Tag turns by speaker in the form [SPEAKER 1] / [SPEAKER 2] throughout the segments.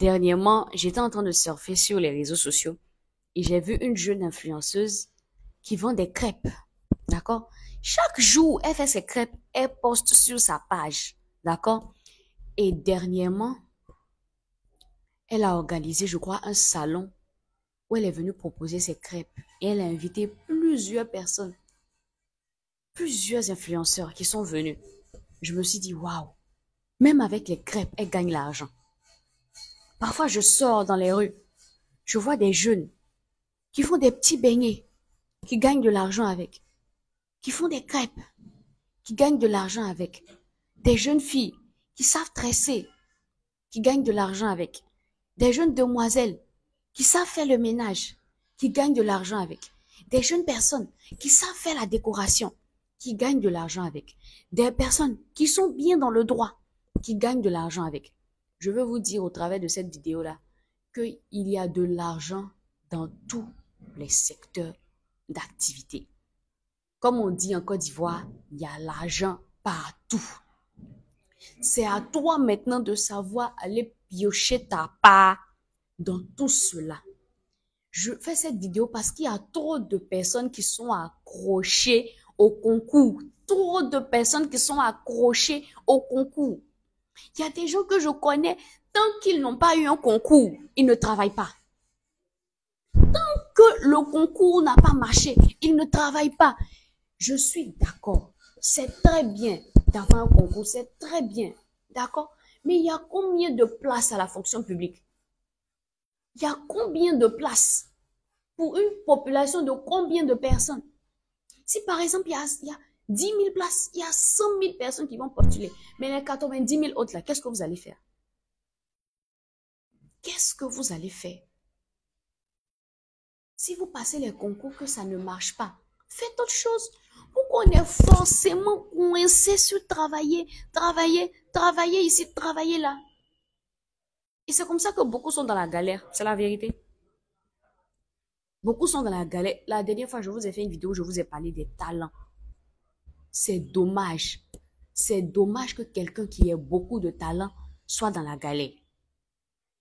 [SPEAKER 1] Dernièrement, j'étais en train de surfer sur les réseaux sociaux et j'ai vu une jeune influenceuse qui vend des crêpes. D'accord? Chaque jour, elle fait ses crêpes, elle poste sur sa page. D'accord? Et dernièrement, elle a organisé, je crois, un salon où elle est venue proposer ses crêpes. Et elle a invité plusieurs personnes, plusieurs influenceurs qui sont venus. Je me suis dit, waouh, même avec les crêpes, elle gagne l'argent. Parfois, je sors dans les rues, je vois des jeunes qui font des petits beignets, qui gagnent de l'argent avec, qui font des crêpes, qui gagnent de l'argent avec, des jeunes filles qui savent tresser, qui gagnent de l'argent avec, des jeunes demoiselles qui savent faire le ménage, qui gagnent de l'argent avec, des jeunes personnes qui savent faire la décoration, qui gagnent de l'argent avec, des personnes qui sont bien dans le droit, qui gagnent de l'argent avec. Je veux vous dire au travers de cette vidéo-là qu'il y a de l'argent dans tous les secteurs d'activité. Comme on dit en Côte d'Ivoire, il y a l'argent partout. C'est à toi maintenant de savoir aller piocher ta part dans tout cela. Je fais cette vidéo parce qu'il y a trop de personnes qui sont accrochées au concours. Trop de personnes qui sont accrochées au concours. Il y a des gens que je connais, tant qu'ils n'ont pas eu un concours, ils ne travaillent pas. Tant que le concours n'a pas marché, ils ne travaillent pas. Je suis d'accord. C'est très bien d'avoir un concours, c'est très bien. D'accord? Mais il y a combien de places à la fonction publique? Il y a combien de places pour une population de combien de personnes? Si par exemple, il y a 10 000 places, il y a 100 000 personnes qui vont postuler. Mais les 90 000 autres là, qu'est-ce que vous allez faire? Qu'est-ce que vous allez faire? Si vous passez les concours que ça ne marche pas, faites autre chose. Pourquoi on est forcément coincé sur travailler ici, travailler là? Et c'est comme ça que beaucoup sont dans la galère. C'est la vérité. Beaucoup sont dans la galère. La dernière fois, je vous ai fait une vidéo où je vous ai parlé des talents. C'est dommage. C'est dommage que quelqu'un qui ait beaucoup de talent soit dans la galère.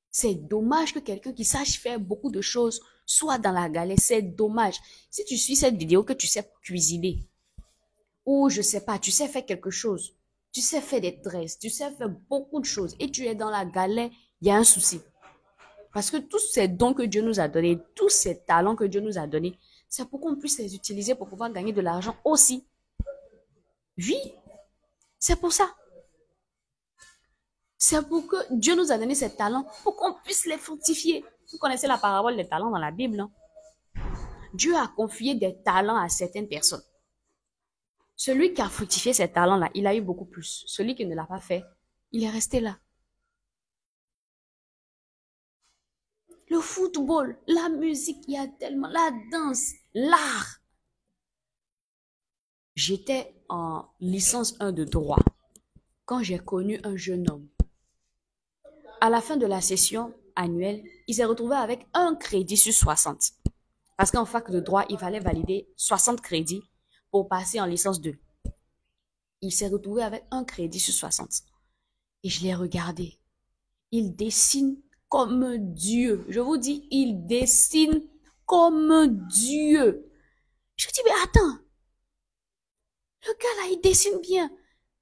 [SPEAKER 1] C'est dommage que quelqu'un qui sache faire beaucoup de choses soit dans la galère. C'est dommage. Si tu suis cette vidéo, que tu sais cuisiner, ou je sais pas, tu sais faire quelque chose, tu sais faire des tresses, tu sais faire beaucoup de choses, et tu es dans la galère, il y a un souci. Parce que tous ces dons que Dieu nous a donnés, tous ces talents que Dieu nous a donnés, c'est pour qu'on puisse les utiliser pour pouvoir gagner de l'argent aussi. Oui, c'est pour ça. C'est pour que Dieu nous a donné ces talents, pour qu'on puisse les fructifier. Vous connaissez la parabole des talents dans la Bible, non? Dieu a confié des talents à certaines personnes. Celui qui a fructifié ces talents-là, il a eu beaucoup plus. Celui qui ne l'a pas fait, il est resté là. Le football, la musique, il y a tellement, la danse, l'art. J'étais en licence 1 de droit quand j'ai connu un jeune homme. À la fin de la session annuelle, il s'est retrouvé avec un crédit sur 60. Parce qu'en fac de droit, il fallait valider 60 crédits pour passer en licence 2. Il s'est retrouvé avec un crédit sur 60. Et je l'ai regardé. Il dessine comme un dieu. Je vous dis, il dessine comme un dieu. Je dis, mais attends. Le gars là, il dessine bien.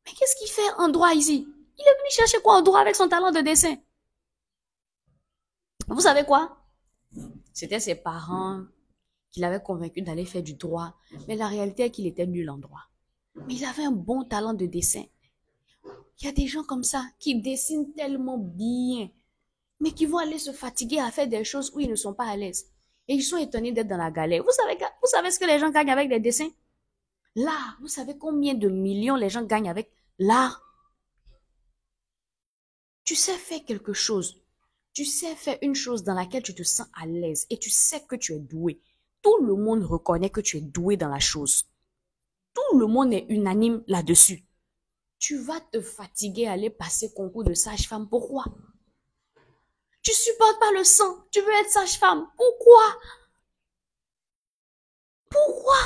[SPEAKER 1] Mais qu'est-ce qu'il fait en droit ici? Il est venu chercher quoi en droit avec son talent de dessin? Vous savez quoi? C'était ses parents qui l'avaient convaincu d'aller faire du droit. Mais la réalité est qu'il était nul en droit. Mais il avait un bon talent de dessin. Il y a des gens comme ça qui dessinent tellement bien, mais qui vont aller se fatiguer à faire des choses où ils ne sont pas à l'aise. Et ils sont étonnés d'être dans la galère. Vous savez ce que les gens gagnent avec des dessins? L'art, vous savez combien de millions les gens gagnent avec l'art? Tu sais faire quelque chose. Tu sais faire une chose dans laquelle tu te sens à l'aise et tu sais que tu es doué. Tout le monde reconnaît que tu es doué dans la chose. Tout le monde est unanime là-dessus. Tu vas te fatiguer à aller passer concours de sage-femme. Pourquoi? Tu supportes pas le sang. Tu veux être sage-femme. Pourquoi? Pourquoi?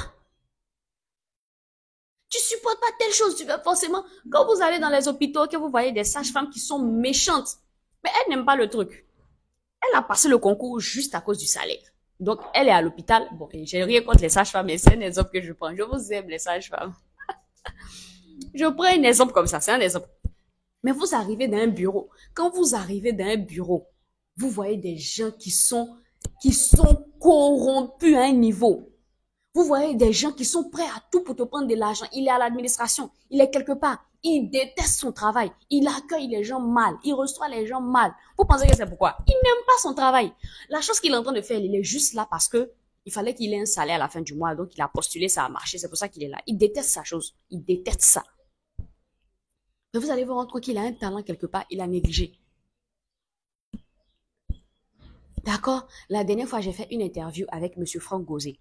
[SPEAKER 1] Tu supportes pas telle chose. Tu veux forcément, quand vous allez dans les hôpitaux, que vous voyez des sages-femmes qui sont méchantes. Mais elles n'aiment pas le truc. Elle a passé le concours juste à cause du salaire. Donc, elle est à l'hôpital. Bon, et j'ai rien contre les sages-femmes, mais c'est un exemple que je prends. Je vous aime, les sages-femmes. Je prends un exemple comme ça, c'est un exemple. Mais vous arrivez dans un bureau. Quand vous arrivez dans un bureau, vous voyez des gens qui sont corrompus à un niveau. Vous voyez des gens qui sont prêts à tout pour te prendre de l'argent. Il est à l'administration, il est quelque part. Il déteste son travail. Il accueille les gens mal. Il reçoit les gens mal. Vous pensez que c'est pourquoi? Il n'aime pas son travail. La chose qu'il est en train de faire, il est juste là parce que il fallait qu'il ait un salaire à la fin du mois. Donc, il a postulé, ça a marché. C'est pour ça qu'il est là. Il déteste sa chose. Il déteste ça. Mais vous allez vous rendre compte qu'il a un talent quelque part. Il a négligé. D'accord? La dernière fois, j'ai fait une interview avec Monsieur Franck Gauzet.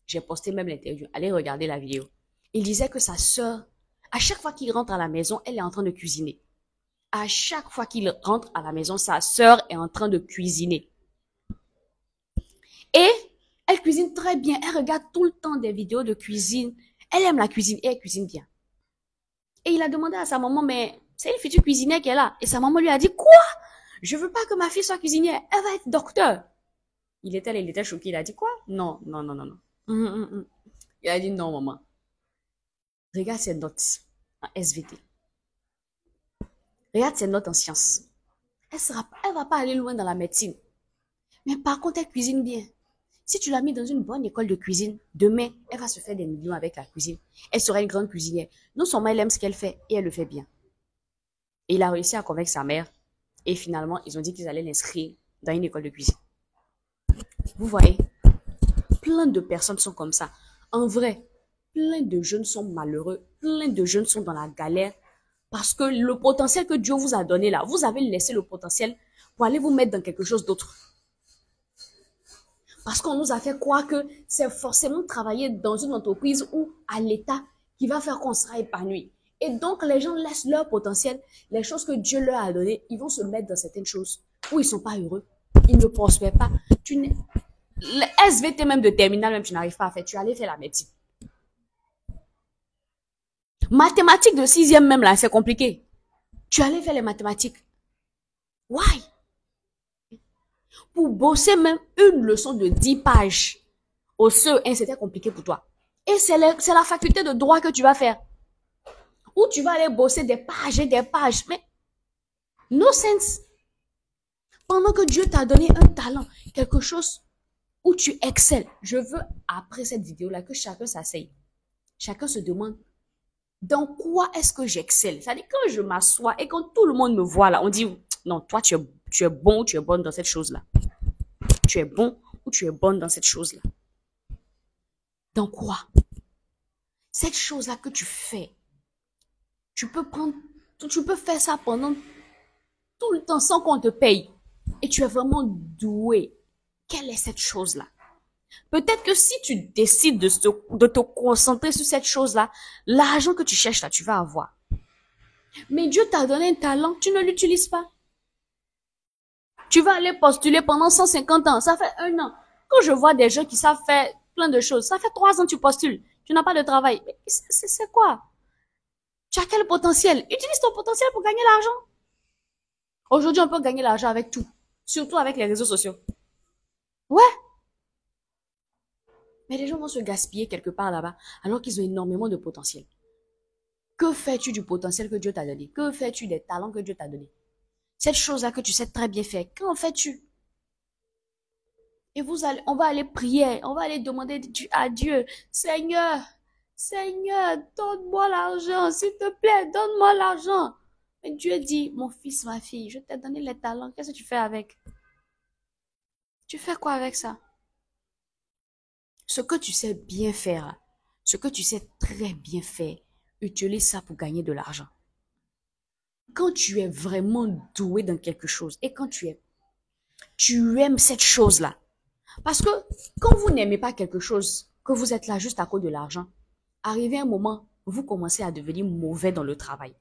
[SPEAKER 1] J'ai posté même l'interview. Allez regarder la vidéo. Il disait que sa sœur, à chaque fois qu'il rentre à la maison, elle est en train de cuisiner. À chaque fois qu'il rentre à la maison, sa sœur est en train de cuisiner. Et elle cuisine très bien. Elle regarde tout le temps des vidéos de cuisine. Elle aime la cuisine et elle cuisine bien. Et il a demandé à sa maman, mais c'est une future cuisinière qu'elle a. Et sa maman lui a dit, quoi? Je veux pas que ma fille soit cuisinière. Elle va être docteur. Il était choqué. Il a dit, quoi? Non, non, non, non, non. Il a dit, non, maman. Regarde ses notes en SVT. Regarde ses notes en sciences. Elle va pas aller loin dans la médecine. Mais par contre, elle cuisine bien. Si tu l'as mis dans une bonne école de cuisine, demain, elle va se faire des millions avec la cuisine. Elle sera une grande cuisinière. Non seulement elle aime ce qu'elle fait, et elle le fait bien. Et il a réussi à convaincre sa mère. Et finalement, ils ont dit qu'ils allaient l'inscrire dans une école de cuisine. Vous voyez, plein de personnes sont comme ça. En vrai, plein de jeunes sont malheureux. Plein de jeunes sont dans la galère. Parce que le potentiel que Dieu vous a donné là, vous avez laissé le potentiel pour aller vous mettre dans quelque chose d'autre. Parce qu'on nous a fait croire que c'est forcément travailler dans une entreprise ou à l'État qui va faire qu'on sera épanoui. Et donc, les gens laissent leur potentiel, les choses que Dieu leur a données, ils vont se mettre dans certaines choses où ils sont pas heureux, ils ne prospèrent pas. Le SVT même de terminale, même tu n'arrives pas à faire, tu allais faire la médecine. Mathématiques de sixième même là, c'est compliqué. Tu allais faire les mathématiques. Why? Pour bosser même une leçon de 10 pages au CE1, c'était compliqué pour toi. Et c'est la faculté de droit que tu vas faire. Où tu vas aller bosser des pages et des pages. Mais, no sense. Pendant que Dieu t'a donné un talent, quelque chose où tu excelles. Je veux, après cette vidéo-là, que chacun s'asseye. Chacun se demande, dans quoi est-ce que j'excelle? C'est-à-dire, quand je m'assois et quand tout le monde me voit là, on dit, non, toi, tu es bon ou tu es bonne dans cette chose-là. Tu es bon ou tu es bonne dans cette chose-là. Dans quoi? Cette chose-là que tu fais, tu peux faire ça pendant tout le temps sans qu'on te paye. Et tu es vraiment doué. Quelle est cette chose-là? Peut-être que si tu décides de te concentrer sur cette chose-là, l'argent que tu cherches là, tu vas avoir. Mais Dieu t'a donné un talent, tu ne l'utilises pas. Tu vas aller postuler pendant 150 ans, ça fait 1 an. Quand je vois des gens qui savent faire plein de choses, ça fait 3 ans que tu postules, tu n'as pas de travail. Mais c'est quoi? Tu as quel potentiel? Utilise ton potentiel pour gagner l'argent. Aujourd'hui, on peut gagner l'argent avec tout, surtout avec les réseaux sociaux. Ouais. Mais les gens vont se gaspiller quelque part là-bas, alors qu'ils ont énormément de potentiel. Que fais-tu du potentiel que Dieu t'a donné? Que fais-tu des talents que Dieu t'a donné? Cette chose-là que tu sais très bien faire, qu'en fais-tu? Et on va aller prier, on va aller demander à Dieu, Seigneur, Seigneur, donne-moi l'argent, s'il te plaît, donne-moi l'argent. Et Dieu dit, mon fils, ma fille, je t'ai donné les talents, qu'est-ce que tu fais avec? Tu fais quoi avec ça? Ce que tu sais bien faire, ce que tu sais très bien faire, utilise ça pour gagner de l'argent. Quand tu es vraiment doué dans quelque chose et quand tu aimes cette chose-là, parce que quand vous n'aimez pas quelque chose, que vous êtes là juste à cause de l'argent, arrivé un moment, vous commencez à devenir mauvais dans le travail.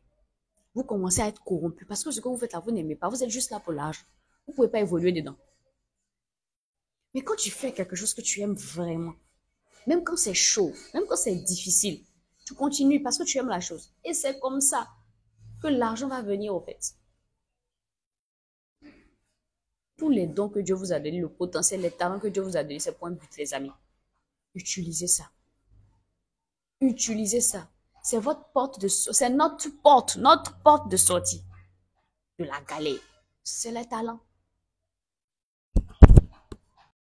[SPEAKER 1] Vous commencez à être corrompu parce que ce que vous faites là, vous n'aimez pas. Vous êtes juste là pour l'argent. Vous ne pouvez pas évoluer dedans. Mais quand tu fais quelque chose que tu aimes vraiment, même quand c'est chaud, même quand c'est difficile, tu continues parce que tu aimes la chose. Et c'est comme ça que l'argent va venir au fait. tous les dons que Dieu vous a donnés, le potentiel, les talents que Dieu vous a donnés, c'est point but, les amis. Utilisez ça. Utilisez ça. C'est votre porte de c'est notre porte de sortie de la galère. C'est les talents.